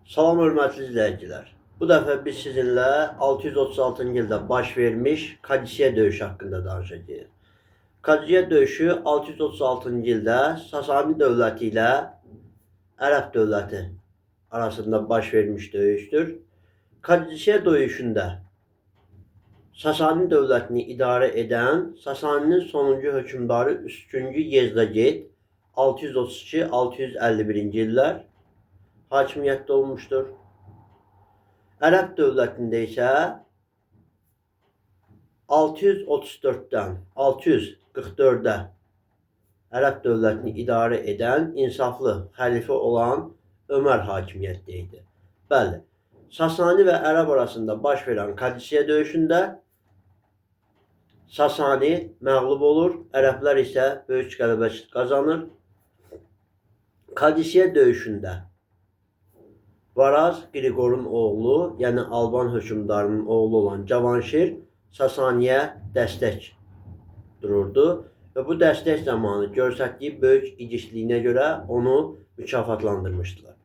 Salam hörmətli izləyicilər. Bu dəfə biz sizinlə 636-cı ildə baş vermiş Kadisiya döyüşü haqqında danışacağıq. Kadisiya döyüşü 636-cı ildə Sasani dövləti ilə Ərəb dövləti arasında baş vermiş döyüşdür. Kadisiya döyüşündə Sasani dövlətini idarə edən Sasaninin sonuncu hökmdarı 3-cü Yezdaged 632-651-ci illər hakimiyyətdə olmuşdur. Ərəb dövlətində isə 634-dən 644-də Ərəb dövlətini idarə edən insaflı xəlifə olan Ömər hakimiyyətdə idi. Bəli, Sasani və Ərəb arasında baş verən Kadisiya döyüşündə Sasani məğlub olur, ərəblər isə böyük qələbə qazanır. Kadisiya döyüşündə Varaz Qriqorun oğlu, yəni Alban hökmdarının oğlu olan Cavanşir Sasaniyə dəstək dururdu və bu dəstək zamanı göstərdiyi böyük igidliyinə görə onu mükafatlandırmışdılar.